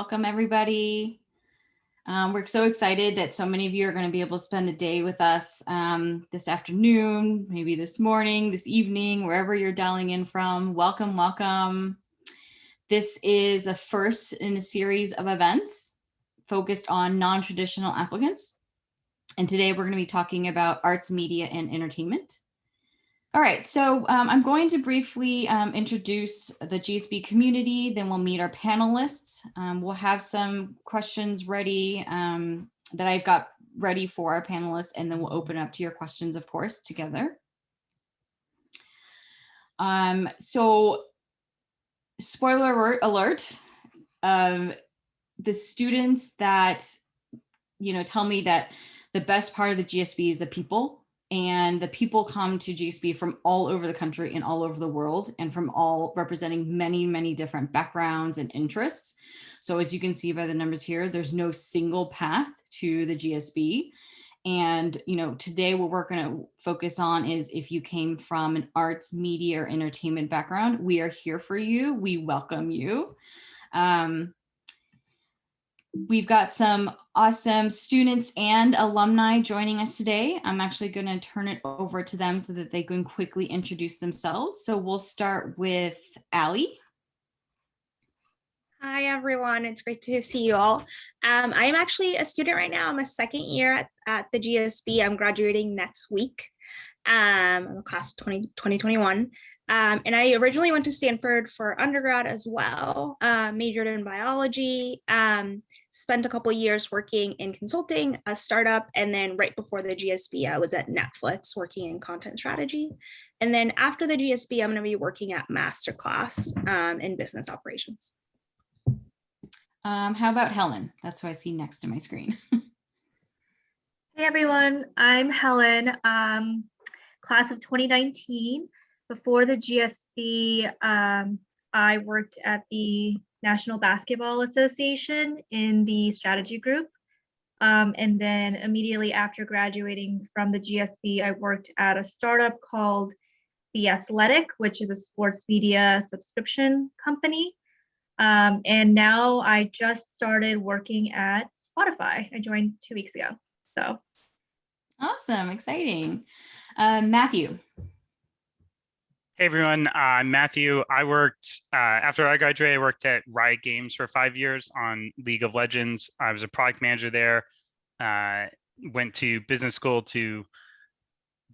Welcome, everybody. We're so excited that so many of you are going to be able to spend a day with us this afternoon, maybe this morning, this evening, wherever you're dialing in from. Welcome, welcome. This is the first in a series of events focused on non-traditional applicants. And today we're going to be talking about arts, media, and entertainment. All right, so I'm going to briefly introduce the GSB community, then we'll meet our panelists. We'll have some questions ready that I've got ready for our panelists, and then we'll open up to your questions, of course, together. So spoiler alert, the students that, tell me that the best part of the GSB is the people. And the people come to GSB from all over the country and all over the world, and from all representing many, many different backgrounds and interests. So as you can see by the numbers here, there's no single path to the GSB. And, today what we're going to focus on is if you came from an arts, media, or entertainment background, we are here for you. We welcome you. We've got some awesome students and alumni joining us today. I'm actually going to turn it over to them so that they can quickly introduce themselves. So we'll start with Allie. Hi, everyone. It's great to see you all. I am actually a student right now. I'm a second year at the GSB. I'm graduating next week. I'm a class of 2021. And I originally went to Stanford for undergrad as well, majored in biology, spent a couple of years working in consulting, a startup, and then right before the GSB, I was at Netflix working in content strategy. And then after the GSB, I'm going to be working at Masterclass in business operations. How about Helen? That's who I see next to my screen. Hey, everyone. I'm Helen, class of 2019. Before the GSB, I worked at the National Basketball Association in the strategy group. And then immediately after graduating from the GSB, I worked at a startup called The Athletic, which is a sports media subscription company. And now I just started working at Spotify. I joined 2 weeks ago. So awesome, exciting. Matthew. Hey everyone, I'm Matthew. I worked, after I graduated, I worked at Riot Games for 5 years on League of Legends. I was a product manager there, went to business school to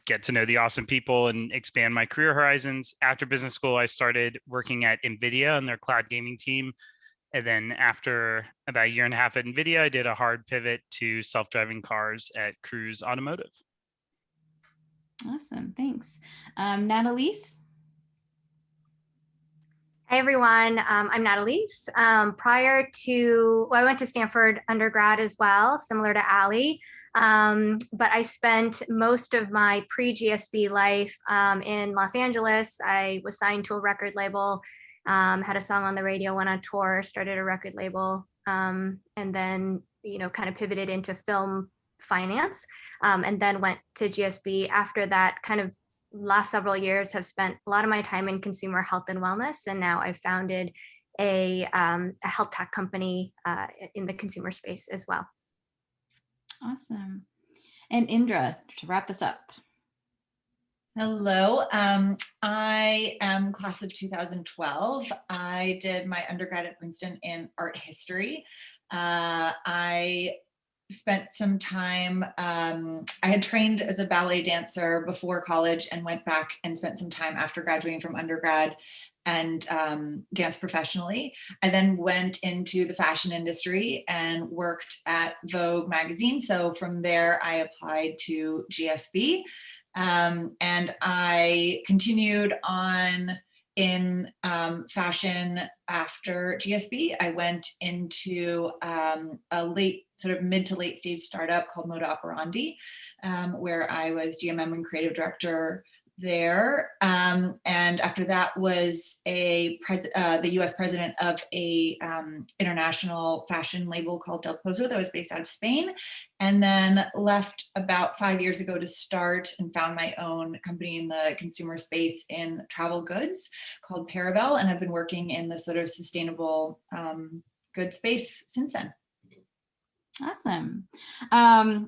get to know the awesome people and expand my career horizons. After business school, I started working at NVIDIA on their cloud gaming team. And then after about a year and a half at NVIDIA, I did a hard pivot to self-driving cars at Cruise Automotive. Awesome, thanks. Natalice? Hey everyone, I'm Natalice. I went to Stanford undergrad as well, similar to Allie, but I spent most of my pre-GSB life in Los Angeles. I was signed to a record label, had a song on the radio, went on tour, started a record label, and then, kind of pivoted into film finance, and then went to GSB. After that, kind of last several years have spent a lot of my time in consumer health and wellness, and now I've founded a health tech company in the consumer space as well. Awesome. And Indra, to wrap us up. Hello, I am class of 2012. I did my undergrad at Princeton in art history. I spent some time, I had trained as a ballet dancer before college and went back and spent some time after graduating from undergrad and danced professionally. I then went into the fashion industry and worked at Vogue magazine. So from there, I applied to GSB, and I continued on in fashion after GSB. I went into a mid to late stage startup called Moda Operandi, where I was GMM and creative director there. And after that was the US president of a international fashion label called Del Pozo that was based out of Spain, and then left about 5 years ago to start and found my own company in the consumer space in travel goods called Parabel. And I've been working in the sort of sustainable good space since then. Awesome.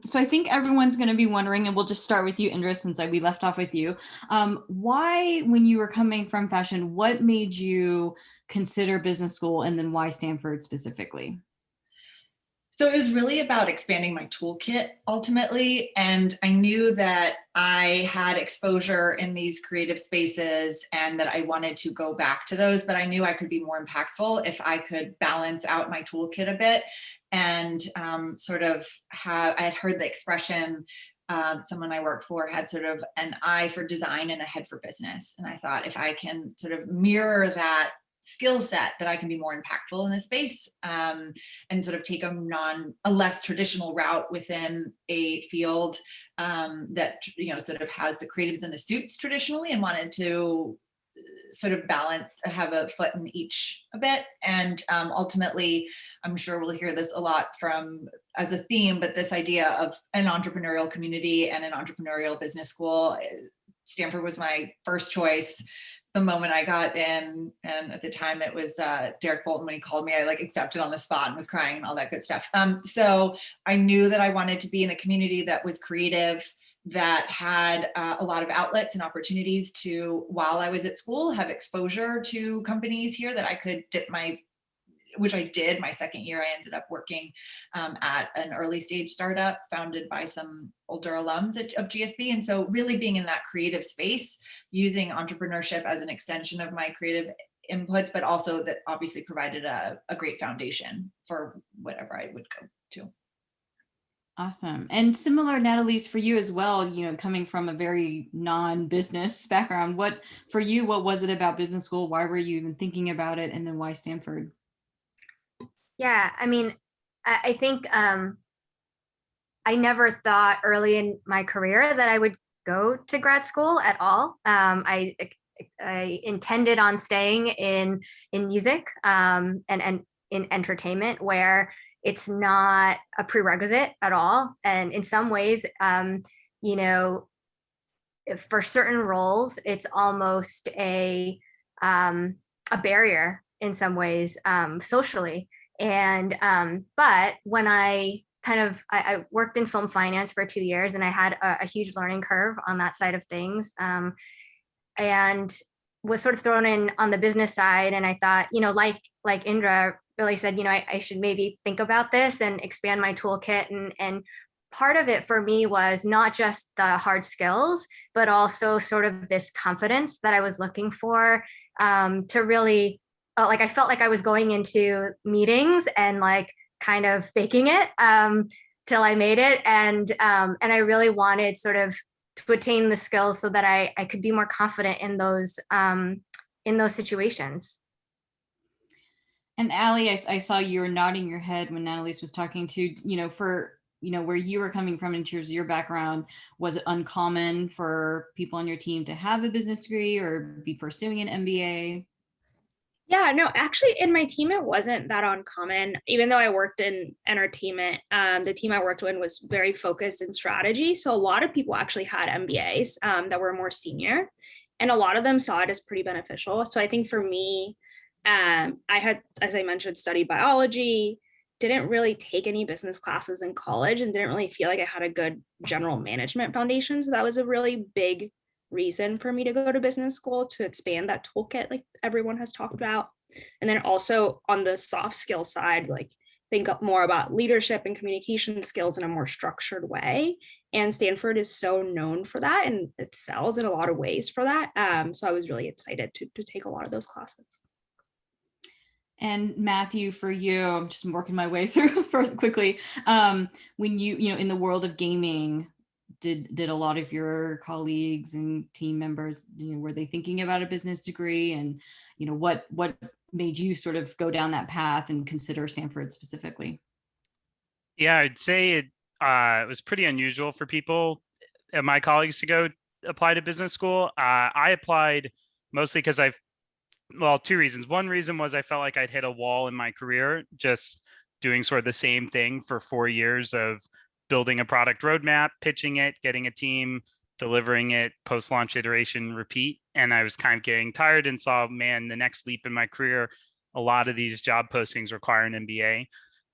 So I think everyone's going to be wondering, and we'll just start with you, Indra, since we left off with you. Why, when you were coming from fashion, what made you consider business school, and then why Stanford specifically? So it was really about expanding my toolkit ultimately. And I knew that I had exposure in these creative spaces and that I wanted to go back to those, but I knew I could be more impactful if I could balance out my toolkit a bit and I had heard the expression, someone I worked for had sort of an eye for design and a head for business. And I thought if I can sort of mirror that skill set, that I can be more impactful in this space, and sort of take a less traditional route within a field that sort of has the creatives and the suits traditionally, and wanted to sort of balance, have a foot in each a bit. And ultimately, I'm sure we'll hear this a lot from as a theme, but this idea of an entrepreneurial community and an entrepreneurial business school. Stanford was my first choice the moment I got in, and at the time it was Derek Bolton. When he called me, I accepted on the spot and was crying and all that good stuff. So I knew that I wanted to be in a community that was creative, that had a lot of outlets and opportunities to, while I was at school, have exposure to companies here that I could dip which I did. My second year, I ended up working at an early stage startup founded by some older alums of GSB. And so really being in that creative space, using entrepreneurship as an extension of my creative inputs, but also that obviously provided a great foundation for whatever I would go to. Awesome. And similar, Natalie's, for you as well, coming from a very non-business background, what was it about business school? Why were you even thinking about it? And then why Stanford? Yeah, I mean, I think I never thought early in my career that I would go to grad school at all. I intended on staying in music and in entertainment, where it's not a prerequisite at all. And in some ways, for certain roles, it's almost a barrier in some ways, socially. And but when I worked in film finance for 2 years, and I had a huge learning curve on that side of things, and was sort of thrown in on the business side. And I thought, like Indra really said, I should maybe think about this and expand my toolkit. And part of it for me was not just the hard skills, but also sort of this confidence that I was looking for, to really, I felt like I was going into meetings and kind of faking it till I made it. And I really wanted sort of to attain the skills so that I could be more confident in those situations. And Allie, I saw you were nodding your head when Natalie's was talking to, for, where you were coming from in terms of your background. Was it uncommon for people on your team to have a business degree or be pursuing an MBA? Yeah, no, actually in my team, it wasn't that uncommon. Even though I worked in entertainment, the team I worked in was very focused in strategy. So a lot of people actually had MBAs that were more senior, and a lot of them saw it as pretty beneficial. So I think for me, I had, as I mentioned, studied biology, didn't really take any business classes in college, and didn't really feel like I had a good general management foundation. So that was a really big reason for me to go to business school, to expand that toolkit like everyone has talked about. And then also on the soft skill side, think more about leadership and communication skills in a more structured way. And Stanford is so known for that, and it excels in a lot of ways for that. So I was really excited to take a lot of those classes. And Matthew, for you, I'm just working my way through first quickly. When you in the world of gaming, did a lot of your colleagues and team members, were they thinking about a business degree? And what made you sort of go down that path and consider Stanford specifically? Yeah, I'd say it was pretty unusual for people, my colleagues, to go apply to business school. I applied mostly because two reasons. One reason was I felt like I'd hit a wall in my career, just doing sort of the same thing for 4 years of building a product roadmap, pitching it, getting a team, delivering it, post-launch iteration, repeat. And I was kind of getting tired and saw, man, the next leap in my career a lot of these job postings require an MBA.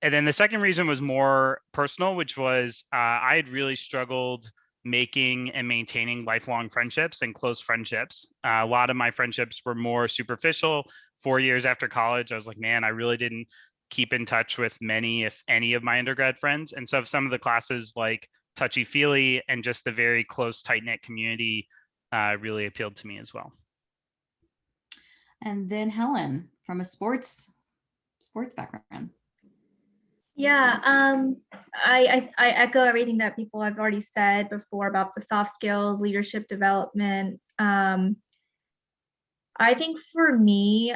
And then the second reason was more personal, which was I had really struggled making and maintaining lifelong friendships and close friendships. A lot of my friendships were more superficial. 4 years after college, I was like, man, I really didn't keep in touch with many, if any, of my undergrad friends. And so some of the classes like touchy-feely and just the very close, tight-knit community really appealed to me as well. And then Helen, from a sports background. Yeah, I echo everything that people have already said before about the soft skills, leadership development. I think for me,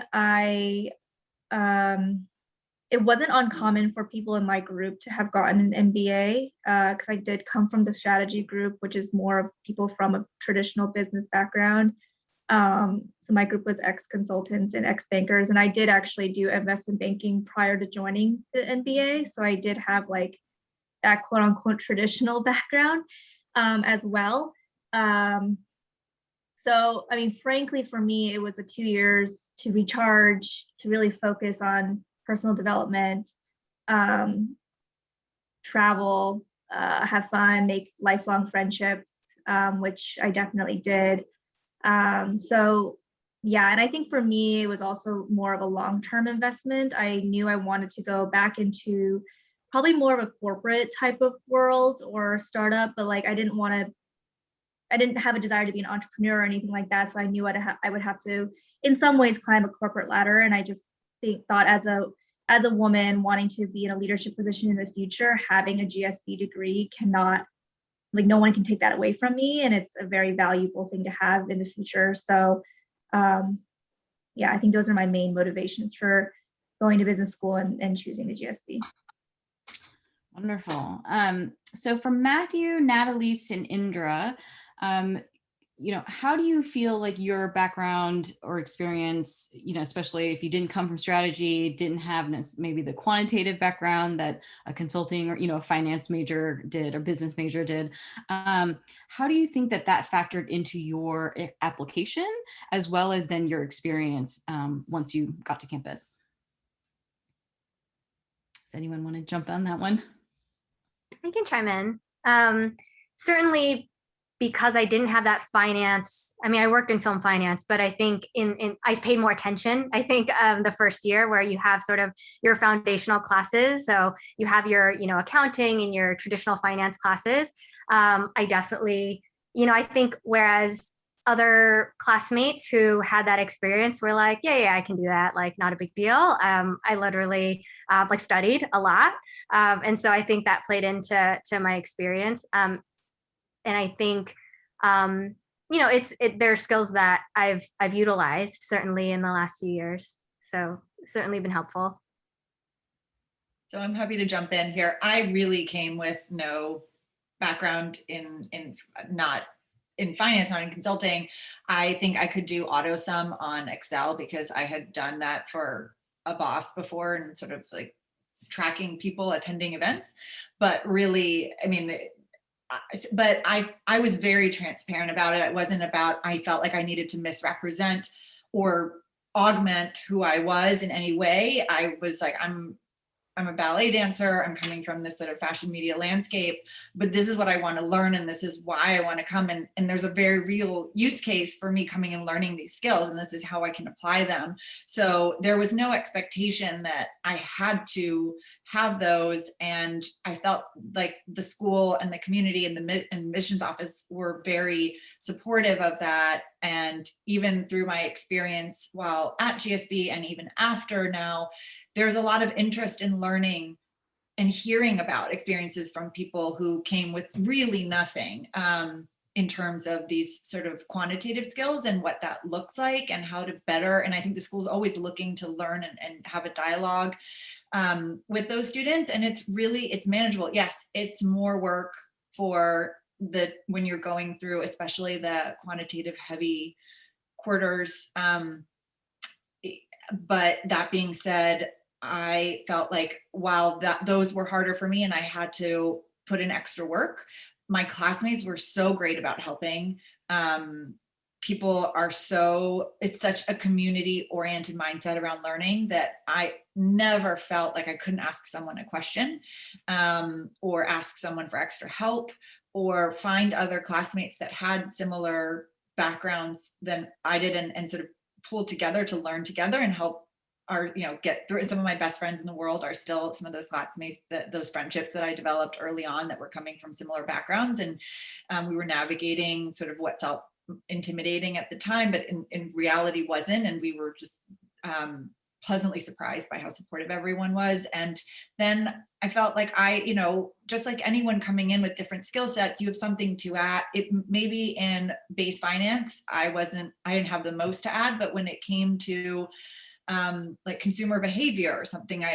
it wasn't uncommon for people in my group to have gotten an MBA because I did come from the strategy group, which is more of people from a traditional business background. So my group was ex-consultants and ex-bankers, and I did actually do investment banking prior to joining the MBA. So I did have like that quote unquote traditional background as well. So, I mean, frankly, for me, it was 2 years to recharge, to really focus on personal development, travel, have fun, make lifelong friendships, which I definitely did. So yeah, and I think for me, it was also more of a long-term investment. I knew I wanted to go back into probably more of a corporate type of world or startup, but like I didn't have a desire to be an entrepreneur or anything like that. So I knew I would have to, in some ways, climb a corporate ladder. And I just thought as a woman wanting to be in a leadership position in the future, having a GSB degree cannot, like no one can take that away from me. And it's a very valuable thing to have in the future. So yeah, I think those are my main motivations for going to business school and choosing the GSB. Wonderful. So for Matthew, Natalice, and Indra, how do you feel like your background or experience, especially if you didn't come from strategy, didn't have maybe the quantitative background that a consulting or, a finance major did or business major did, how do you think that factored into your application as well as then your experience once you got to campus? Does anyone want to jump on that one? I can chime in. Certainly, because I didn't have that finance. I mean, I worked in film finance, but I think I paid more attention. I think the first year where you have sort of your foundational classes. So you have your, accounting and your traditional finance classes. I definitely, I think whereas other classmates who had that experience were like, yeah, I can do that. Like, not a big deal. I literally studied a lot. And so I think that played into my experience. And I think, they're skills that I've utilized certainly in the last few years. So certainly been helpful. So I'm happy to jump in here. I really came with no background in not in finance, not in consulting. I think I could do auto sum on Excel because I had done that for a boss before and sort of like tracking people attending events. But really, I mean, but I was very transparent about it. It wasn't about, I felt like I needed to misrepresent or augment who I was in any way. I was like, I'm a ballet dancer. I'm coming from this sort of fashion media landscape, but this is what I want to learn. And this is why I want to come. And there's a very real use case for me coming and learning these skills. And this is how I can apply them. So there was no expectation that I had to have those. And I felt like the school and the community and the admissions office were very supportive of that. And even through my experience while at GSB and even after now, there's a lot of interest in learning and hearing about experiences from people who came with really nothing in terms of these sort of quantitative skills and what that looks like and how to better. And I think the school's always looking to learn and have a dialogue with those students. And it's manageable. Yes, it's more work for when you're going through, especially the quantitative heavy quarters. But that being said, I felt like while those were harder for me and I had to put in extra work, my classmates were so great about helping. people are it's such a community oriented mindset around learning that I never felt like I couldn't ask someone a question, or ask someone for extra help, or find other classmates that had similar backgrounds than I did, and sort of pull together to learn together and help get through. Some of my best friends in the world are still some of those classmates, those friendships that I developed early on that were coming from similar backgrounds. And we were navigating sort of what felt intimidating at the time, but in reality wasn't. And we were just pleasantly surprised by how supportive everyone was. And then I felt like just like anyone coming in with different skill sets, you have something to add. It maybe in base finance, I didn't have the most to add, but when it came to like consumer behavior or something,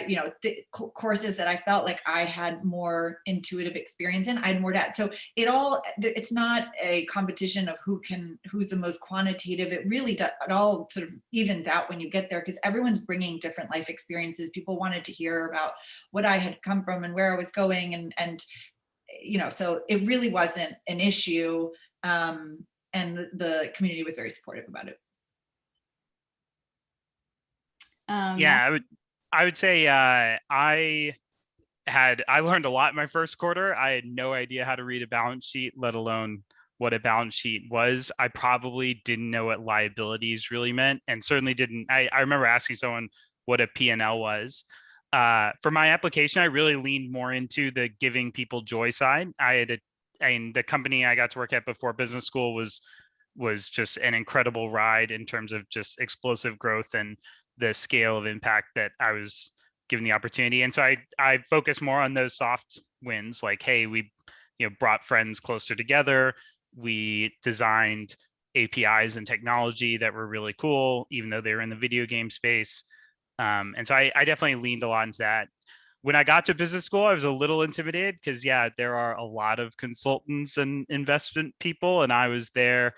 courses that I felt like I had more intuitive experience in, I had more to add. So it's not a competition of who's the most quantitative. It really it all sort of evens out when you get there, because everyone's bringing different life experiences. People wanted to hear about what I had come from and where I was going, and so it really wasn't an issue, and the community was very supportive about it. Yeah, I would say I learned a lot in my first quarter. I had no idea how to read a balance sheet, let alone what a balance sheet was. I probably didn't know what liabilities really meant, and certainly didn't. I remember asking someone what a P&L was. For my application, I really leaned more into the giving people joy side. The company I got to work at before business school was just an incredible ride in terms of just explosive growth and the scale of impact that I was given the opportunity. And so I focus more on those soft wins, like, hey, we brought friends closer together. We designed APIs and technology that were really cool, even though they were in the video game space. And so I definitely leaned a lot into that. When I got to business school, I was a little intimidated because, there are a lot of consultants and investment people, and I was there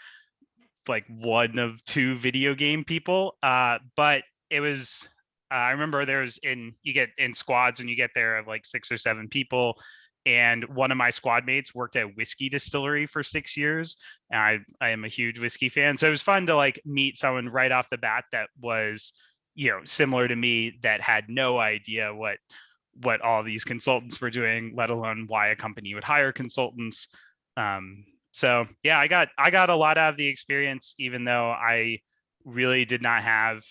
like one of two video game people. But it was, I remember you get in squads and you get there of like 6 or 7 people. And one of my squad mates worked at a whiskey distillery for 6 years. And I am a huge whiskey fan. So it was fun to like meet someone right off the bat that was, similar to me, that had no idea what all these consultants were doing, let alone why a company would hire consultants. So yeah, I got a lot out of the experience, even though I really did not have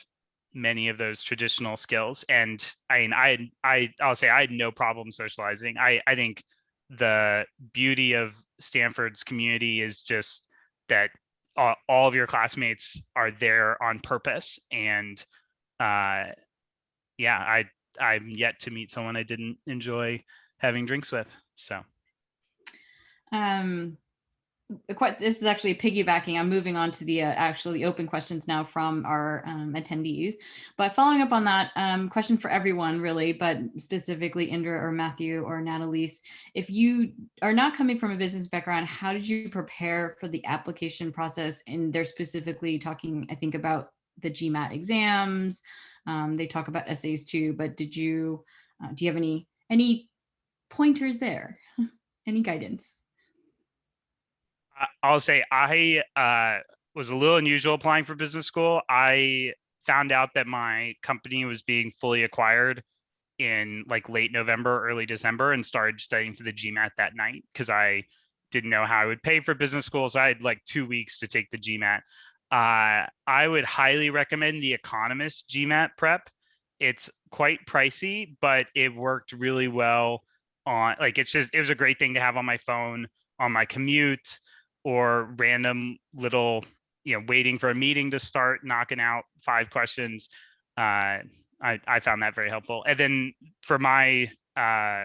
many of those traditional skills. And I'll say I had no problem socializing. I think the beauty of Stanford's community is just that all of your classmates are there on purpose. And I'm yet to meet someone I didn't enjoy having drinks with. So this is actually piggybacking. I'm moving on to the actually open questions now from our attendees. But following up on that question for everyone, really, but specifically Indra or Matthew or Annalise, if you are not coming from a business background, how did you prepare for the application process? And they're specifically talking, I think, about the GMAT exams. They talk about essays too, but do you have any pointers there? Any guidance? I'll say I was a little unusual applying for business school. I found out that my company was being fully acquired in like late November, early December, and started studying for the GMAT that night because I didn't know how I would pay for business school. So I had like 2 weeks to take the GMAT. I would highly recommend the Economist GMAT prep. It's quite pricey, but it worked really well on it was a great thing to have on my phone, on my commute, or random little, waiting for a meeting to start, knocking out 5 questions. I found that very helpful. And then for my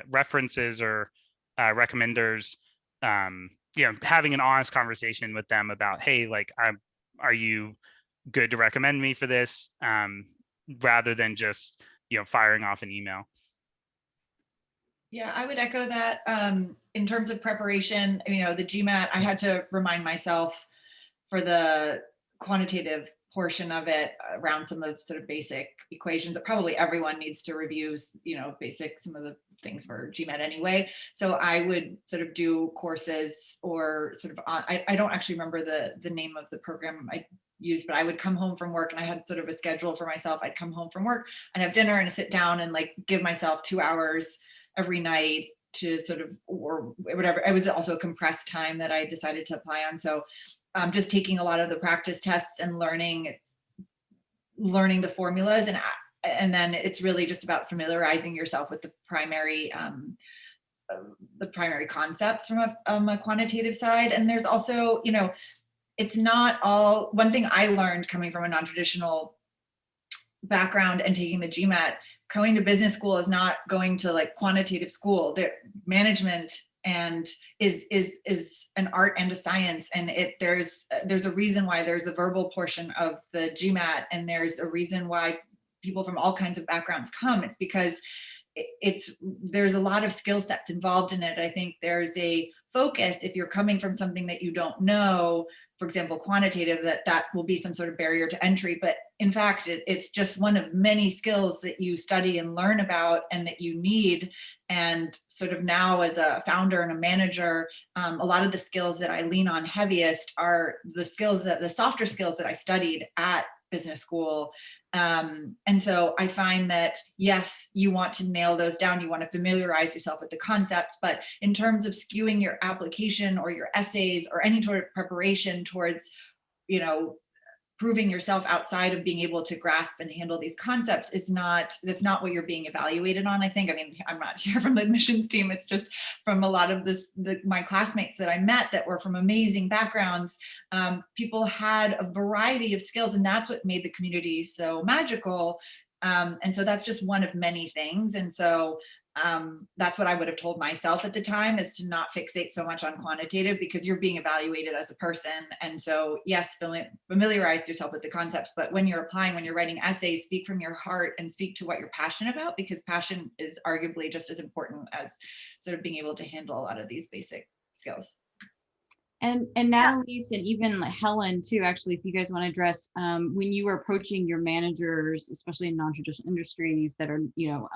references or recommenders, having an honest conversation with them about, hey, are you good to recommend me for this? Rather than just, firing off an email. Yeah, I would echo that. In terms of preparation, the GMAT, I had to remind myself for the quantitative portion of it around some of sort of basic equations that probably everyone needs to review, you know, basic, some of the things for GMAT anyway. So I would sort of do courses or sort of, I don't actually remember the name of the program I used, but I would come home from work and I had sort of a schedule for myself. I'd come home from work and have dinner and sit down and like give myself 2 hours every night to sort of, or whatever. It was also a compressed time that I decided to apply on. So just taking a lot of the practice tests and learning the formulas, and then it's really just about familiarizing yourself with the primary concepts from a quantitative side. And there's also, you know, it's not all, one thing I learned coming from a non-traditional background and taking the GMAT, going to business school is not going to like quantitative school. Their management and is an art and a science, and there's a reason why there's a verbal portion of the GMAT, and there's a reason why people from all kinds of backgrounds come. It's because there's a lot of skill sets involved in it. I think there's a focus, if you're coming from something that you don't know, for example, quantitative, that will be some sort of barrier to entry. But in fact, it's just one of many skills that you study and learn about and that you need. And sort of now as a founder and a manager, a lot of the skills that I lean on heaviest are the softer skills that I studied at business school. And so I find that, yes, you want to nail those down. You want to familiarize yourself with the concepts, but in terms of skewing your application or your essays or any sort of preparation towards, you know, proving yourself outside of being able to grasp and handle these concepts that's not what you're being evaluated on. I think, I mean, I'm not here from the admissions team. It's just from a lot of my classmates that I met that were from amazing backgrounds. People had a variety of skills, and that's what made the community so magical. And so that's just one of many things. And so that's what I would have told myself at the time, is to not fixate so much on quantitative, because you're being evaluated as a person. And so yes, familiarize yourself with the concepts, but when you're applying, when you're writing essays, speak from your heart and speak to what you're passionate about, because passion is arguably just as important as sort of being able to handle a lot of these basic skills. And Natalie and even Helen too, actually, if you guys want to address, when you were approaching your managers, especially in non-traditional industries that are, you know,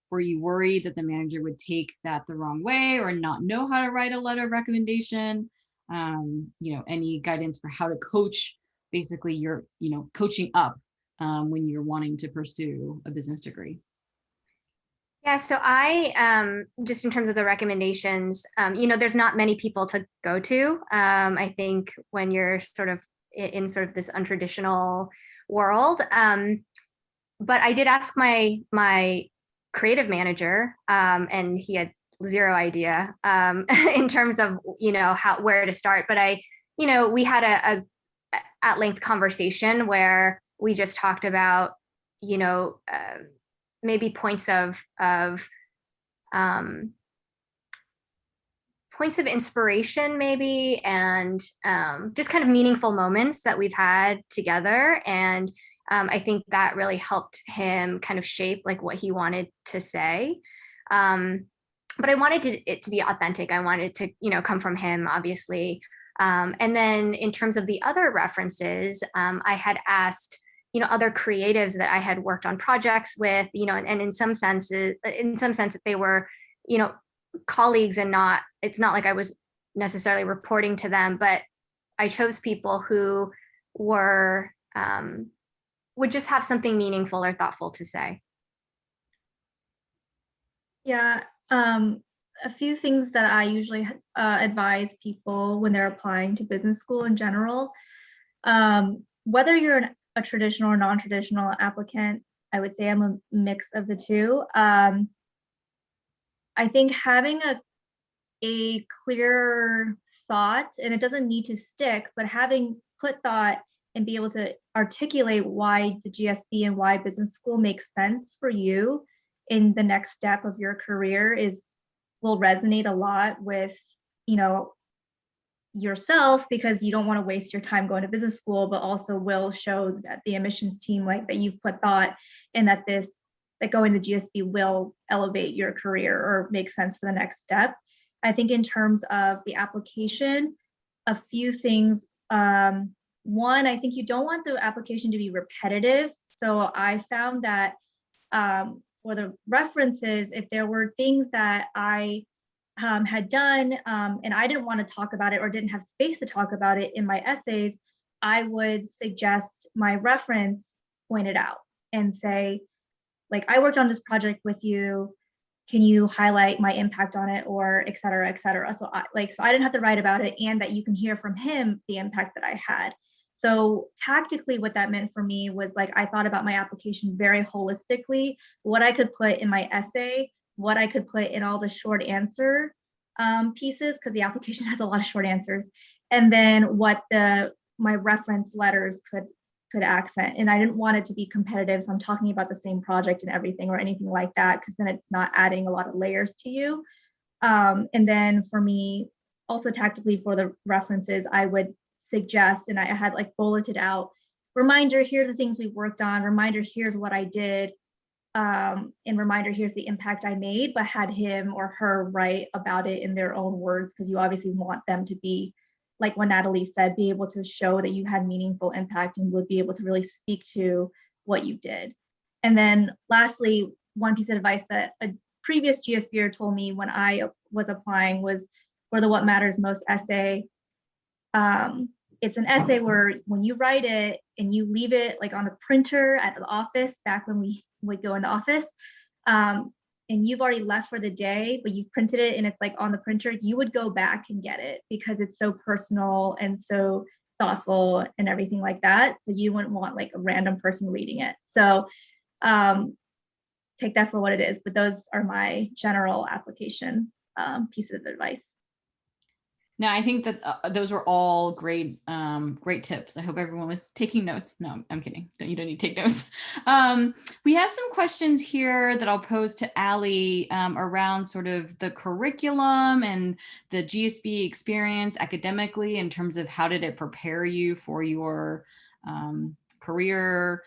were you worried that the manager would take that the wrong way or not know how to write a letter of recommendation? You know, any guidance for how to coach, basically your, you know, coaching up when you're wanting to pursue a business degree? Yeah, so I, just in terms of the recommendations, you know, there's not many people to go to. I think when you're sort of in sort of this untraditional world, but I did ask my creative manager, and he had zero idea in terms of, you know, where to start. But you know, we had a at-length conversation where we just talked about, you know, maybe points of inspiration, maybe, and just kind of meaningful moments that we've had together. And I think that really helped him kind of shape like what he wanted to say. But I wanted it to be authentic. I wanted to, you know, come from him, obviously. And then in terms of the other references, I had asked, you know, other creatives that I had worked on projects with, you know, and in some sense they were, you know, colleagues, and it's not like I was necessarily reporting to them, but I chose people who were, would just have something meaningful or thoughtful to say. Yeah, a few things that I usually advise people when they're applying to business school in general, whether you're a traditional or non-traditional applicant, I would say I'm a mix of the two. I think having a clear thought, and it doesn't need to stick, but having put thought and be able to articulate why the GSB and why business school makes sense for you in the next step of your career will resonate a lot with, you know, yourself, because you don't want to waste your time going to business school, but also will show that the admissions team, like, that you've put thought and that going to GSB will elevate your career or make sense for the next step. I think in terms of the application, a few things one, I think you don't want the application to be repetitive. So I found that for the references, if there were things that I had done and I didn't want to talk about it or didn't have space to talk about it in my essays, I would suggest my reference point it out and say, like, I worked on this project with you. Can you highlight my impact on it, or et cetera, et cetera. So I didn't have to write about it, and that you can hear from him the impact that I had. So tactically, what that meant for me was, like, I thought about my application very holistically, what I could put in my essay, what I could put in all the short answer pieces, because the application has a lot of short answers, and then what my reference letters could accent. And I didn't want it to be competitive, so I'm talking about the same project and everything or anything like that, because then it's not adding a lot of layers to you. And then for me, also tactically for the references, I would suggest, and I had like bulleted out, reminder, here are the things we worked on, reminder, here's what I did, and reminder, here's the impact I made, but had him or her write about it in their own words, because you obviously want them to be, like what Natalie said, be able to show that you had meaningful impact and would be able to really speak to what you did. And then lastly, one piece of advice that a previous GSBer told me when I was applying was for the What Matters Most essay. It's an essay where when you write it and you leave it like on the printer at the office, back when we would go in the office, and you've already left for the day, but you've printed it and it's like on the printer, you would go back and get it because it's so personal and so thoughtful and everything like that. So you wouldn't want like a random person reading it. So take that for what it is, but those are my general application pieces of advice. No, I think that those were all great, great tips. I hope everyone was taking notes. No, I'm kidding. You don't need to take notes. We have some questions here that I'll pose to Allie around sort of the curriculum and the GSB experience academically in terms of how did it prepare you for your career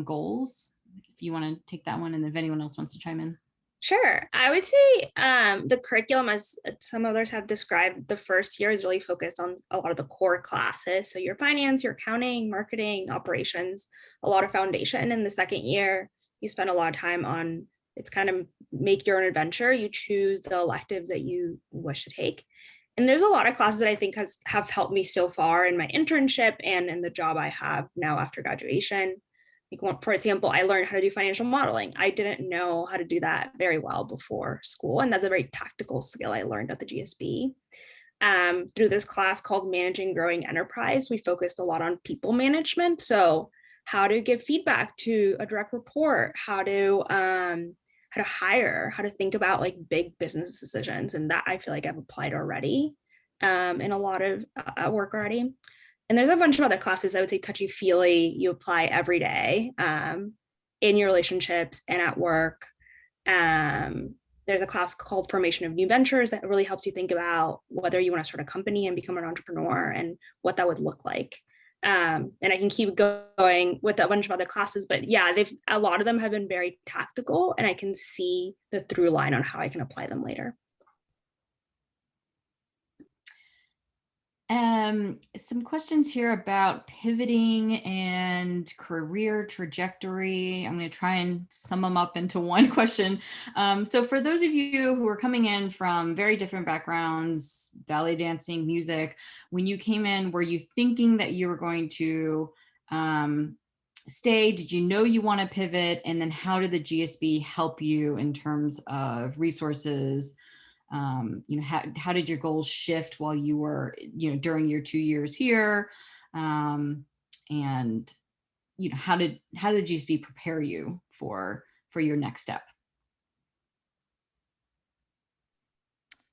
goals. If you want to take that one, and if anyone else wants to chime in. Sure. I would say the curriculum, as some others have described, the first year is really focused on a lot of the core classes. So your finance, your accounting, marketing, operations, a lot of foundation. In the second year, you spend a lot of time on, it's kind of make your own adventure. You choose the electives that you wish to take. And there's a lot of classes that I think have helped me so far in my internship and in the job I have now after graduation. Like, for example, I learned how to do financial modeling. I didn't know how to do that very well before school. And that's a very tactical skill I learned at the GSB. Through this class called Managing Growing Enterprise, we focused a lot on people management. So how to give feedback to a direct report, how to hire, how to think about like big business decisions. And that I feel like I've applied already in a lot of work already. And there's a bunch of other classes, I would say touchy-feely, you apply every day in your relationships and at work. There's a class called Formation of New Ventures that really helps you think about whether you want to start a company and become an entrepreneur and what that would look like. And I can keep going with a bunch of other classes, but yeah, a lot of them have been very tactical, and I can see the through line on how I can apply them later. Some questions here about pivoting and career trajectory. I'm going to try and sum them up into one question. So for those of you who are coming in from very different backgrounds, ballet dancing, music, when you came in, were you thinking that you were going to stay? Did you know you want to pivot? And then how did the GSB help you in terms of resources? How did your goals shift while you were, during your 2 years here? And, how did GSB prepare you for your next step?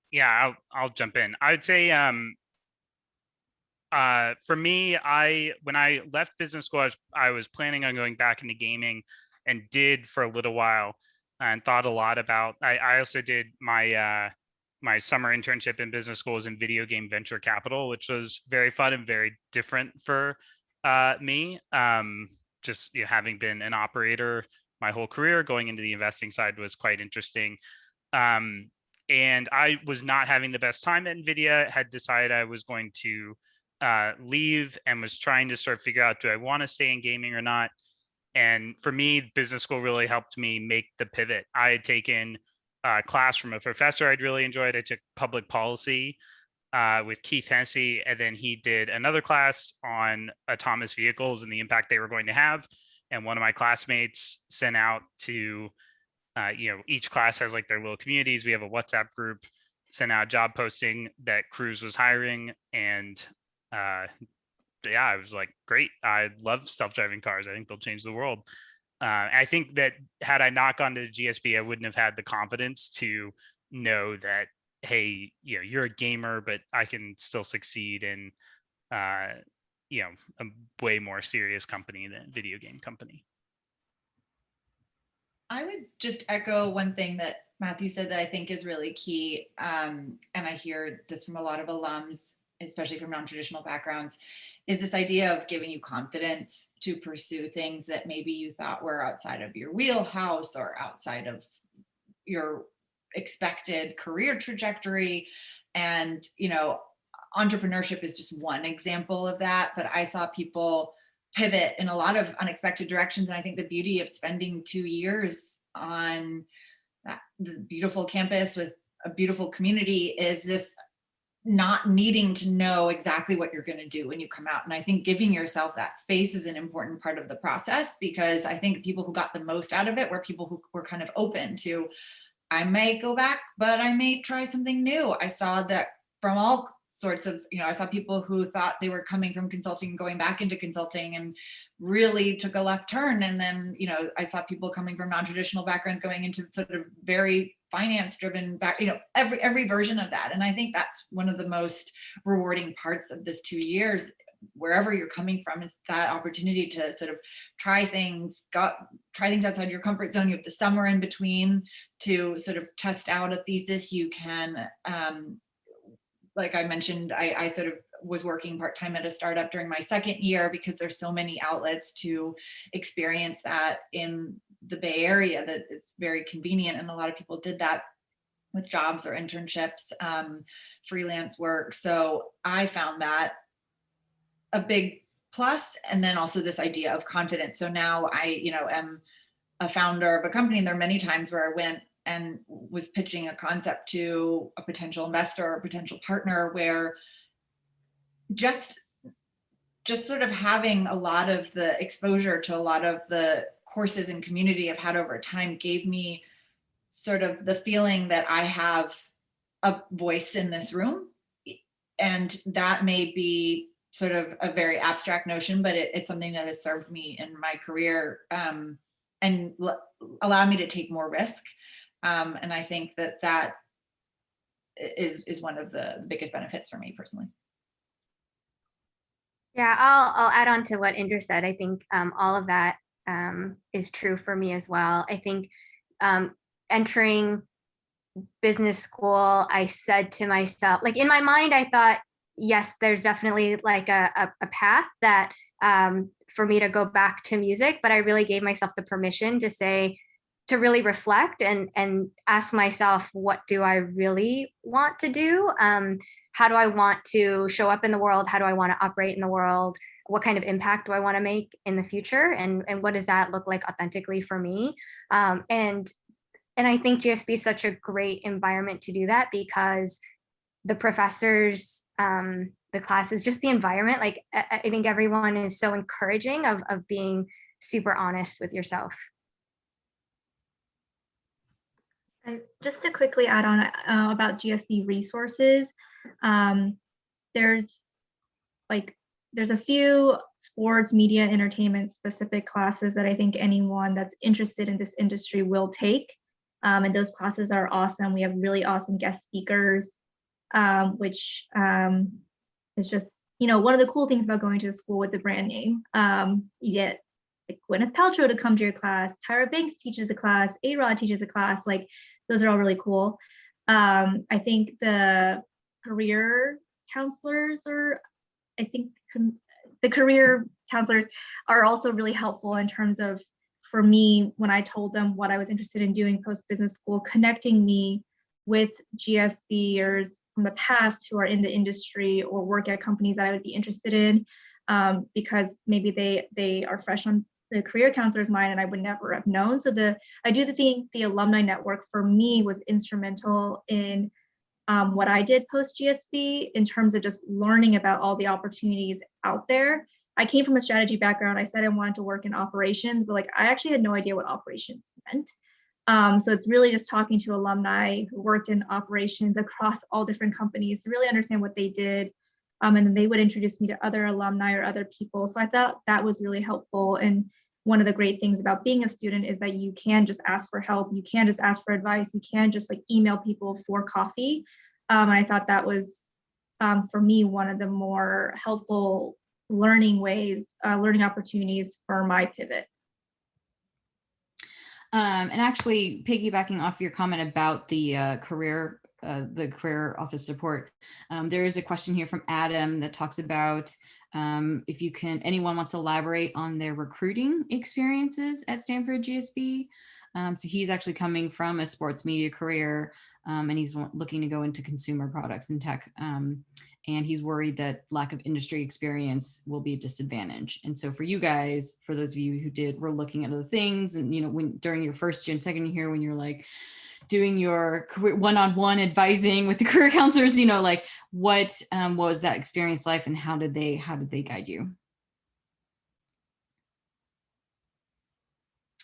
Yeah, I'll jump in. I'd say for me, when I left business school, I was planning on going back into gaming, and did for a little while, and thought a lot about. I also did my my summer internship in business school was in video game venture capital, which was very fun and very different for me. Just having been an operator my whole career, going into the investing side was quite interesting. And I was not having the best time at NVIDIA, had decided I was going to leave and was trying to sort of figure out, do I want to stay in gaming or not? And for me, business school really helped me make the pivot. I had taken a class from a professor I'd really enjoyed. I took public policy with Keith Hennessy, and then he did another class on autonomous vehicles and the impact they were going to have. And one of my classmates sent out to, each class has like their little communities. We have a WhatsApp group, sent out a job posting that Cruise was hiring. And yeah, I was like, great. I love self-driving cars. I think they'll change the world. I think that had I not gone to the GSB, I wouldn't have had the confidence to know that, hey, you're a gamer, but I can still succeed in, a way more serious company than a video game company. I would just echo one thing that Matthew said that I think is really key. And I hear this from a lot of alums, especially from non-traditional backgrounds, is this idea of giving you confidence to pursue things that maybe you thought were outside of your wheelhouse or outside of your expected career trajectory. And, entrepreneurship is just one example of that, but I saw people pivot in a lot of unexpected directions. And I think the beauty of spending 2 years on the beautiful campus with a beautiful community is this not needing to know exactly what you're going to do when you come out. And I think giving yourself that space is an important part of the process, because I think people who got the most out of it were people who were kind of open to, I may go back, but I may try something new. I saw that from all sorts of, I saw people who thought they were coming from consulting and going back into consulting and really took a left turn. And then, I saw people coming from non-traditional backgrounds going into sort of very finance driven back, every version of that. And I think that's one of the most rewarding parts of this 2 years, wherever you're coming from, is that opportunity to sort of try things outside your comfort zone. You have the summer in between to sort of test out a thesis. You can, like I mentioned, I sort of was working part-time at a startup during my second year because there's so many outlets to experience that in the Bay Area that it's very convenient. And a lot of people did that with jobs or internships, freelance work. So I found that a big plus. And then also this idea of confidence. So now I, am a founder of a company, and there are many times where I went and was pitching a concept to a potential investor or potential partner, where just sort of having a lot of the exposure to a lot of the courses and community I've had over time gave me sort of the feeling that I have a voice in this room. And that may be sort of a very abstract notion, but it's something that has served me in my career, and allowed me to take more risk. And I think that is one of the biggest benefits for me personally. Yeah, I'll add on to what Indra said. I think all of that is true for me as well. I think entering business school, I said to myself, like in my mind, I thought, yes, there's definitely like a path that for me to go back to music, but I really gave myself the permission to really reflect and ask myself, what do I really want to do? How do I want to show up in the world? How do I want to operate in the world? What kind of impact do I want to make in the future? And what does that look like authentically for me? And I think GSB is such a great environment to do that, because the professors, the classes, just the environment, like I think everyone is so encouraging of being super honest with yourself. And just to quickly add on about GSB resources, there's a few sports, media, entertainment specific classes that I think anyone that's interested in this industry will take. And those classes are awesome. We have really awesome guest speakers, which is just, one of the cool things about going to a school with the brand name. You get like Gwyneth Paltrow to come to your class, Tyra Banks teaches a class, A-Rod teaches a class, like those are all really cool. I think the career counselors the career counselors are also really helpful in terms of, for me, when I told them what I was interested in doing post-business school, connecting me with GSBers from the past who are in the industry or work at companies that I would be interested in, because maybe they are fresh on the career counselor's mind and I would never have known. So I do think the alumni network for me was instrumental in what I did post GSB in terms of just learning about all the opportunities out there. I came from a strategy background. I said I wanted to work in operations, but like I actually had no idea what operations meant. So it's really just talking to alumni who worked in operations across all different companies to really understand what they did. And then they would introduce me to other alumni or other people. So I thought that was really helpful. And one of the great things about being a student is that you can just ask for help. You can just ask for advice. You can just like email people for coffee. And I thought that was, for me, one of the more helpful learning opportunities for my pivot. And actually piggybacking off your comment about the career office support, there is a question here from Adam that talks about if anyone wants to elaborate on their recruiting experiences at Stanford GSB. So he's actually coming from a sports media career, and he's looking to go into consumer products and tech. And he's worried that lack of industry experience will be a disadvantage. And so for you guys, for those of you who were looking at other things, and during your first and second year, when you're like doing your one-on-one advising with the career counselors, like what was that experience like, and how did they guide you?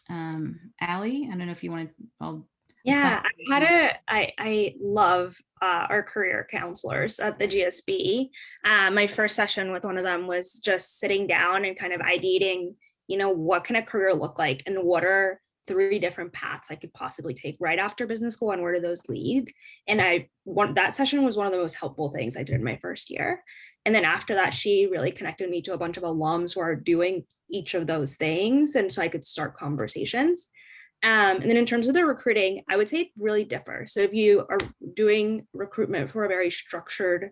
Allie, I don't know if you want to. Yeah, I love our career counselors at the GSB. My first session with one of them was just sitting down and kind of ideating, what can a career look like and what are 3 different paths I could possibly take right after business school and where do those lead? And that session was one of the most helpful things I did in my first year. And then after that, she really connected me to a bunch of alums who are doing each of those things. And so I could start conversations. And then in terms of the recruiting, I would say it really differs. So if you are doing recruitment for a very structured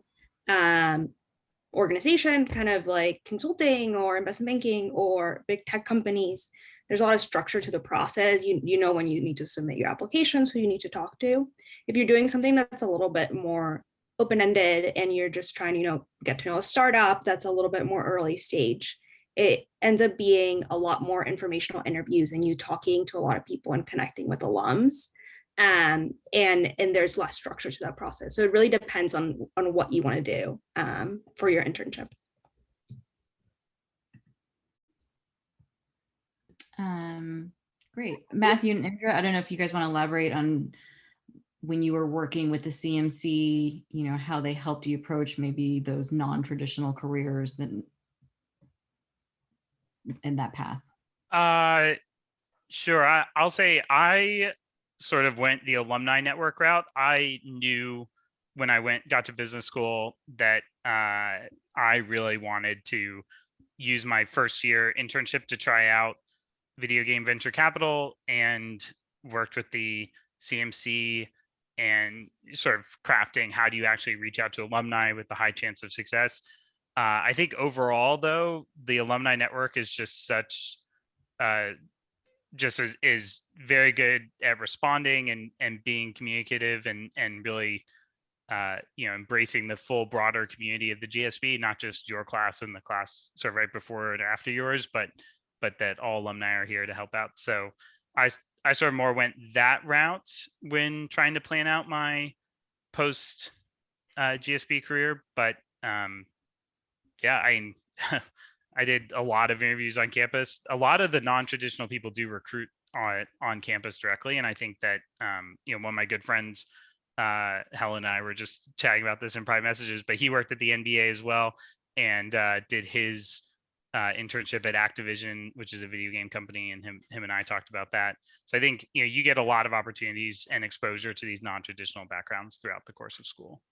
organization, kind of like consulting or investment banking or big tech companies, there's a lot of structure to the process. You know when you need to submit your applications, who you need to talk to. If you're doing something that's a little bit more open-ended and you're just trying to, get to know a startup that's a little bit more early stage, it ends up being a lot more informational interviews and you talking to a lot of people and connecting with alums. And there's less structure to that process. So it really depends on what you want to do for your internship. Great. Matthew and Indra, I don't know if you guys want to elaborate on when you were working with the CMC, how they helped you approach maybe those non-traditional careers in that path. Sure. I'll say I sort of went the alumni network route. I knew when I got to business school that I really wanted to use my first year internship to try out video game venture capital, and worked with the CMC and sort of crafting how do you actually reach out to alumni with the high chance of success. I think overall, though, the alumni network is just is very good at responding and being communicative and really embracing the full broader community of the GSB, not just your class and the class sort of right before and after yours, but that all alumni are here to help out. So I sort of more went that route when trying to plan out my post GSB career, but I did a lot of interviews on campus. A lot of the non-traditional people do recruit on campus directly. And I think that, one of my good friends, Helen and I were just chatting about this in private messages, but he worked at the MBA as well and did his internship at Activision, which is a video game company. And him and I talked about that. So I think, you get a lot of opportunities and exposure to these non-traditional backgrounds throughout the course of school.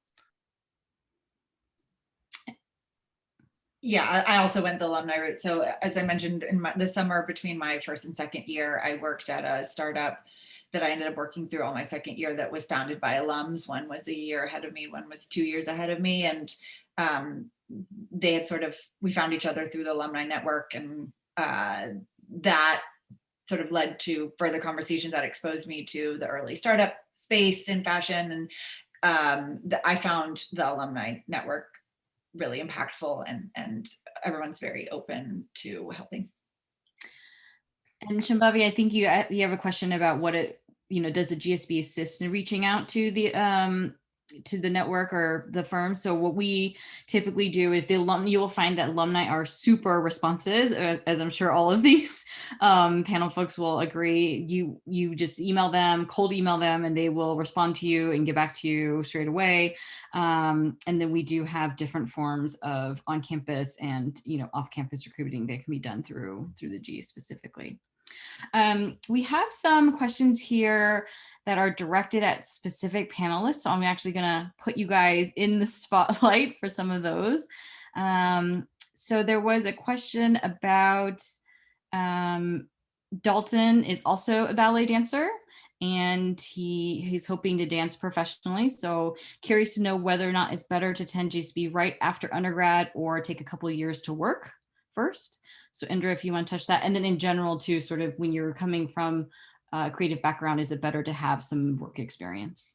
Yeah, I also went the alumni route. So as I mentioned, in the summer between my first and second year, I worked at a startup that I ended up working through all my second year that was founded by alums. One was a year ahead of me, one was 2 years ahead of me. And they had we found each other through the alumni network, and that sort of led to further conversations that exposed me to the early startup space in fashion. And I found the alumni network really impactful, and everyone's very open to helping. And Shambhavi, I think you have a question about what it, does the GSB assist in reaching out to the network or the firm? So what we typically do is you will find that alumni are super responsive, as I'm sure all of these panel folks will agree. You just cold email them, and they will respond to you and get back to you straight away. And then we do have different forms of on-campus and off-campus recruiting that can be done through the G specifically. We have some questions here that are directed at specific panelists. So I'm actually going to put you guys in the spotlight for some of those. So there was a question about Dalton is also a ballet dancer, and he's hoping to dance professionally. So curious to know whether or not it's better to attend GSB right after undergrad or take a couple of years to work first. So Indra, if you want to touch that. And then in general too, sort of when you're coming from a creative background, is it better to have some work experience?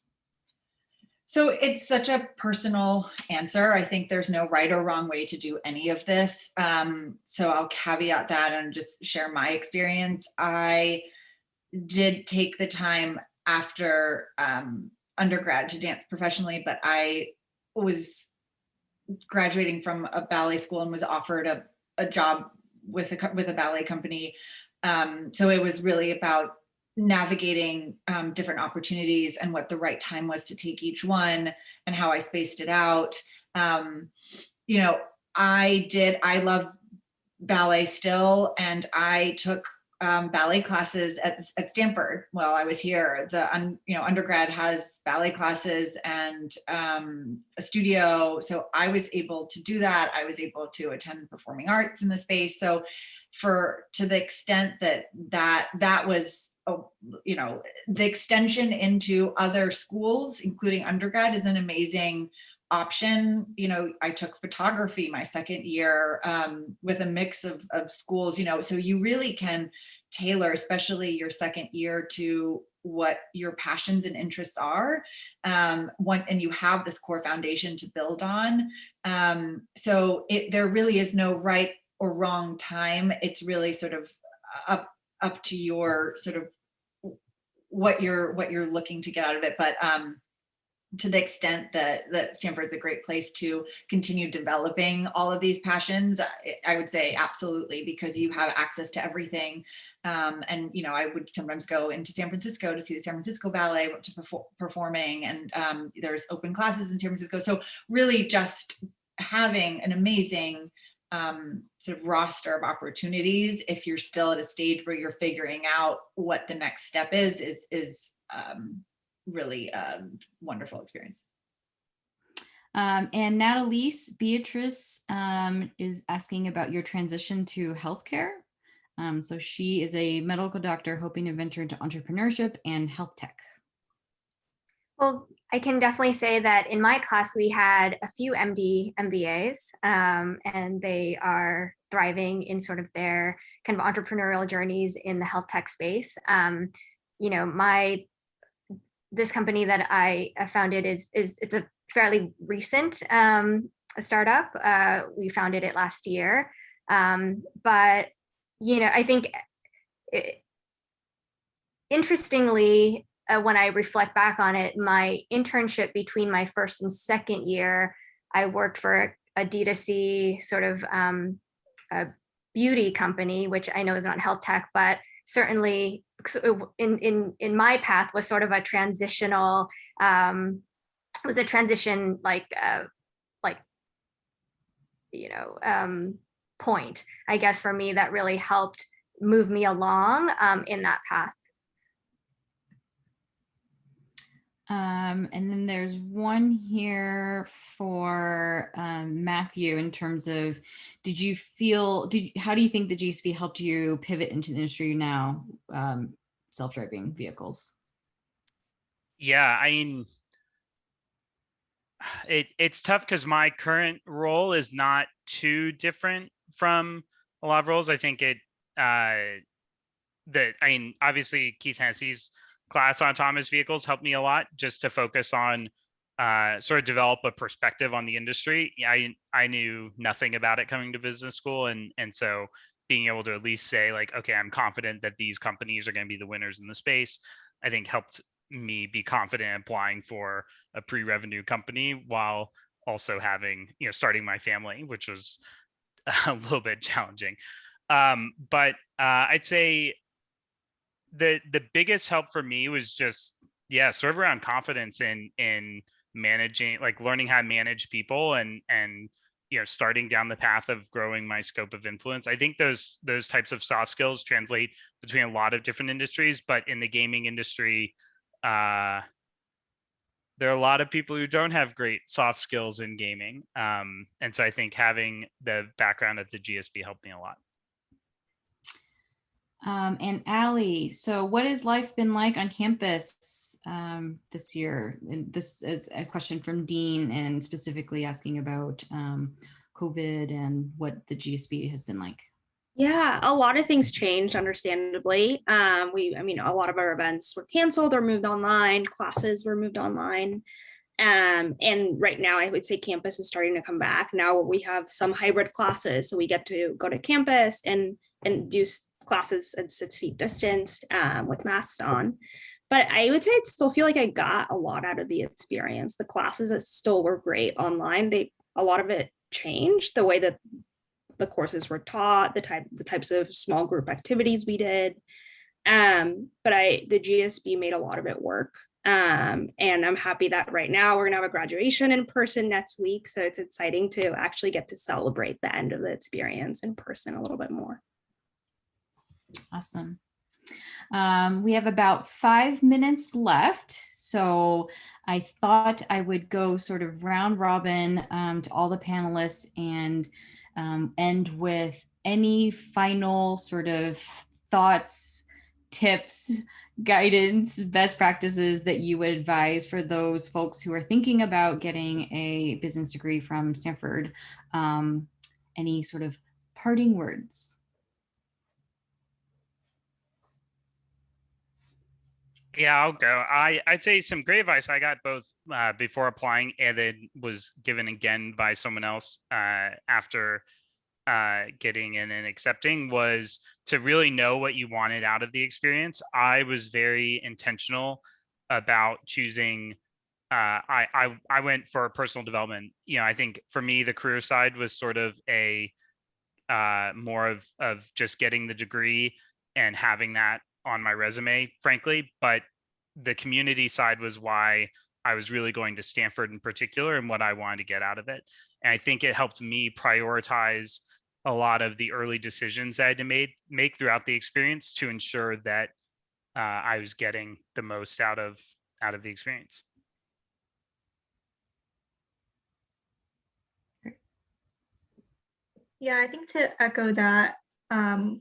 So it's such a personal answer. I think there's no right or wrong way to do any of this. So I'll caveat that and just share my experience. I did take the time after undergrad to dance professionally, but I was graduating from a ballet school and was offered a job with a ballet company. So it was really about navigating different opportunities and what the right time was to take each one and how I spaced it out. I love ballet still, and I took ballet classes at Stanford while I was here. The undergrad has ballet classes and a studio, so I was able to do that. I was able to attend performing arts in the space. So to the extent that was the extension into other schools, including undergrad, is an amazing option. I took photography my second year with a mix of schools, so you really can tailor, especially your second year, to what your passions and interests are. And you have this core foundation to build on. So there really is no right or wrong time. It's really sort of up to your sort of what you're looking to get out of it. But to the extent that Stanford is a great place to continue developing all of these passions, I would say absolutely, because you have access to everything. And I would sometimes go into San Francisco to see the San Francisco Ballet, went to performing, and there's open classes in San Francisco. So really just having an amazing sort of roster of opportunities, if you're still at a stage where you're figuring out what the next step is really a wonderful experience. And Natalise Beatrice is asking about your transition to healthcare. So she is a medical doctor hoping to venture into entrepreneurship and health tech. Well, I can definitely say that in my class, we had a few MBAs, and they are thriving in sort of their kind of entrepreneurial journeys in the health tech space. This company that I founded it's a fairly recent startup. We founded it last year, but I think interestingly, when I reflect back on it, my internship between my first and second year, I worked for a D2C sort of a beauty company, which I know is not health tech, but certainly in my path was sort of a transitional, point, I guess, for me, that really helped move me along in that path. And then there's one here for Matthew in terms of, how do you think the GSB helped you pivot into the industry now, self-driving vehicles? Yeah, I mean, it's tough because my current role is not too different from a lot of roles. I think obviously Keith Hennessy's class on autonomous vehicles helped me a lot, just to focus on sort of develop a perspective on the industry. I knew nothing about it coming to business school, and so being able to at least say like, okay, I'm confident that these companies are going to be the winners in the space, I think helped me be confident applying for a pre-revenue company while also having, starting my family, which was a little bit challenging. But I'd say the biggest help for me was just, sort of around confidence in managing, like learning how to manage people, and starting down the path of growing my scope of influence. I think those types of soft skills translate between a lot of different industries, but in the gaming industry, there are a lot of people who don't have great soft skills in gaming. And so I think having the background at the GSB helped me a lot. And Allie, so what has life been like on campus this year? And this is a question from Dean, and specifically asking about COVID and what the GSB has been like. Yeah, a lot of things changed, understandably. A lot of our events were canceled or moved online, classes were moved online. And right now I would say campus is starting to come back. Now we have some hybrid classes, so we get to go to campus and do classes at 6 feet distance with masks on. But I would say I still feel like I got a lot out of the experience. The classes that still were great online, a lot of it changed the way that the courses were taught, the types of small group activities we did. But the GSB made a lot of it work. And I'm happy that right now we're gonna have a graduation in person next week. So it's exciting to actually get to celebrate the end of the experience in person a little bit more. Awesome. We have about 5 minutes left. So I thought I would go sort of round robin to all the panelists and end with any final sort of thoughts, tips, guidance, best practices that you would advise for those folks who are thinking about getting a business degree from Stanford. Any sort of parting words? Yeah, I'll go. I'd say some great advice I got both before applying, and then was given again by someone else after getting in and accepting, was to really know what you wanted out of the experience. I was very intentional about choosing. I went for personal development. I think for me the career side was sort of a more of just getting the degree and having that on my resume, frankly. But the community side was why I was really going to Stanford in particular, and what I wanted to get out of it. And I think it helped me prioritize a lot of the early decisions I had to make throughout the experience to ensure that I was getting the most out of the experience. Yeah, I think to echo that, I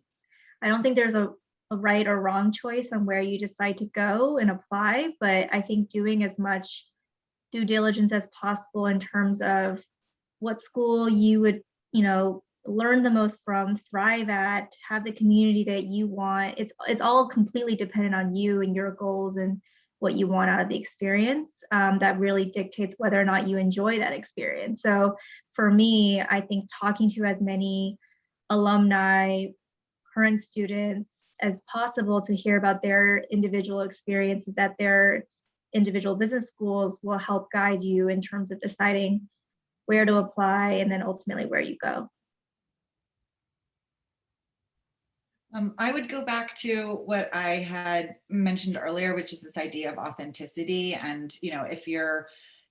don't think there's a right or wrong choice on where you decide to go and apply, but I think doing as much due diligence as possible in terms of what school you would, learn the most from, thrive at, have the community that you want. It's all completely dependent on you and your goals and what you want out of the experience. That really dictates whether or not you enjoy that experience. So for me, I think talking to as many alumni, current students as possible to hear about their individual experiences at their individual business schools will help guide you in terms of deciding where to apply and then ultimately where you go. I would go back to what I had mentioned earlier, which is this idea of authenticity. And, if you're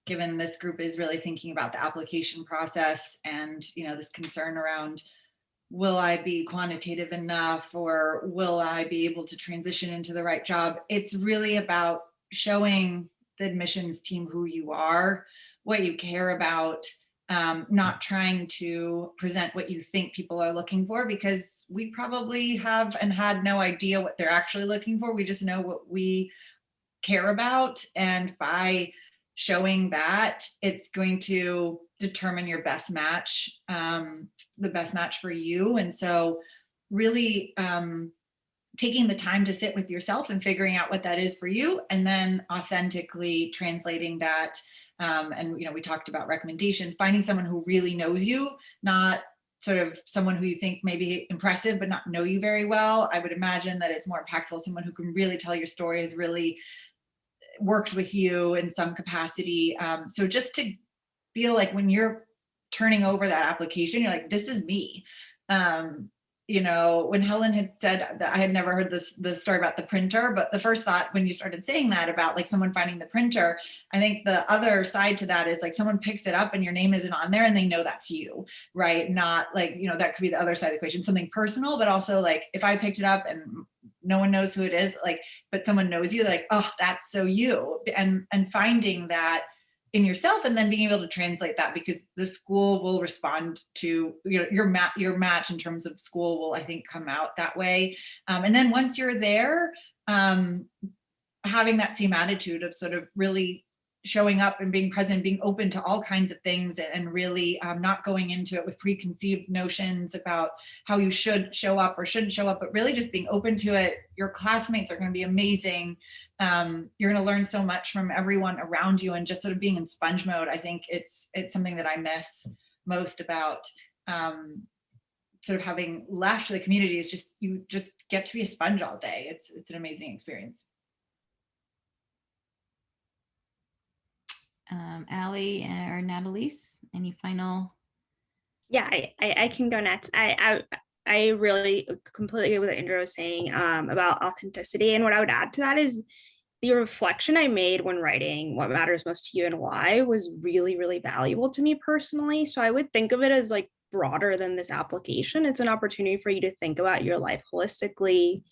given this group is really thinking about the application process and, this concern around, will I be quantitative enough, or will I be able to transition into the right job? It's really about showing the admissions team who you are, what you care about, not trying to present what you think people are looking for, because we probably have and had no idea what they're actually looking for. We just know what we care about. And by showing that, it's going to determine your best match, the best match for you. And so really taking the time to sit with yourself and figuring out what that is for you, and then authentically translating that. And, you know, we talked about recommendations, finding someone who really knows you, not sort of someone who you think may be impressive, but not know you very well. I would imagine that it's more impactful, someone who can really tell your story, has really worked with you in some capacity. So just to feel like when you're turning over that application, you're like, this is me. You know, when Helen had said that, I had never heard the story about the printer, but the first thought when you started saying that about like someone finding the printer, I think the other side to that is like someone picks it up and your name isn't on there and they know that's you, right? Not like, you know, that could be the other side of the equation, something personal, but also like if I picked it up and no one knows who it is, like, but someone knows you, like, oh, that's so you. And finding that in yourself, and then being able to translate that, because the school will respond to, you know, your match in terms of school will, I think, come out that way. And then once you're there, having that same attitude of sort of really showing up and being present, being open to all kinds of things, and really not going into it with preconceived notions about how you should show up or shouldn't show up, but really just being open to it. Your classmates are going to be amazing. You're going to learn so much from everyone around you, and just sort of being in sponge mode. I think it's something that I miss most about sort of having left the community, is just, you just get to be a sponge all day. It's an amazing experience. Allie or Natalise, any final? Yeah, I can go next. I really completely agree with what Andrew was saying about authenticity. And what I would add to that is the reflection I made when writing what matters most to you and why was really, really valuable to me personally. So I would think of it as like broader than this application. It's an opportunity for you to think about your life holistically,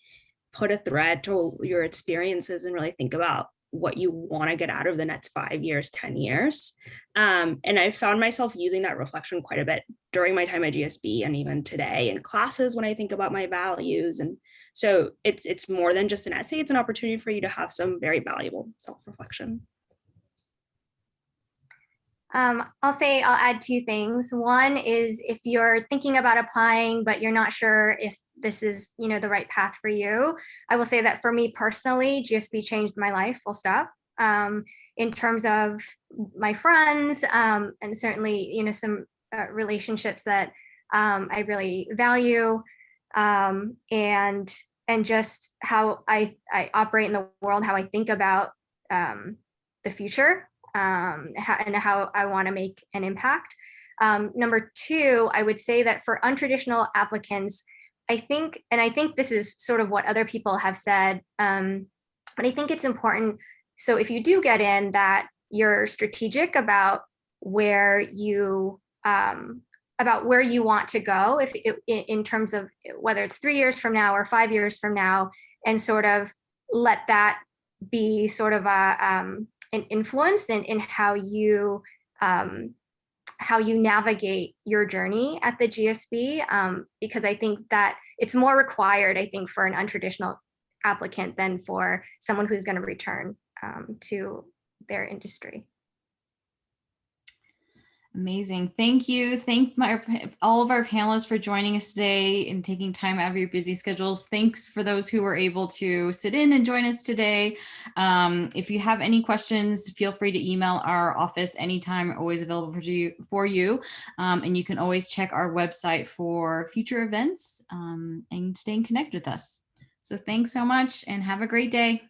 put a thread to your experiences, and really think about what you want to get out of the next 5 years, 10 years. And I found myself using that reflection quite a bit during my time at GSB, and even today in classes when I think about my values. And so it's more than just an essay, it's an opportunity for you to have some very valuable self-reflection. I'll add two things. One is, if you're thinking about applying, but you're not sure if this is, you know, the right path for you, I will say that for me personally, GSB changed my life, full stop. In terms of my friends, and certainly, you know, some relationships that I really value, and just how I operate in the world, how I think about the future. And how I want to make an impact. Number two, I would say that for untraditional applicants, I think this is sort of what other people have said, but I think it's important. So if you do get in, that you're strategic about where you want to go, in terms of whether it's 3 years from now or 5 years from now, and sort of let that be sort of an influence in how you navigate your journey at the GSB, because I think that it's more required, I think, for an untraditional applicant than for someone who's going to return to their industry. Amazing. Thank you. Thank all of our panelists for joining us today and taking time out of your busy schedules. Thanks for those who were able to sit in and join us today. If you have any questions, feel free to email our office anytime, always available for you. And you can always check our website for future events and stay in connect with us. So thanks so much and have a great day.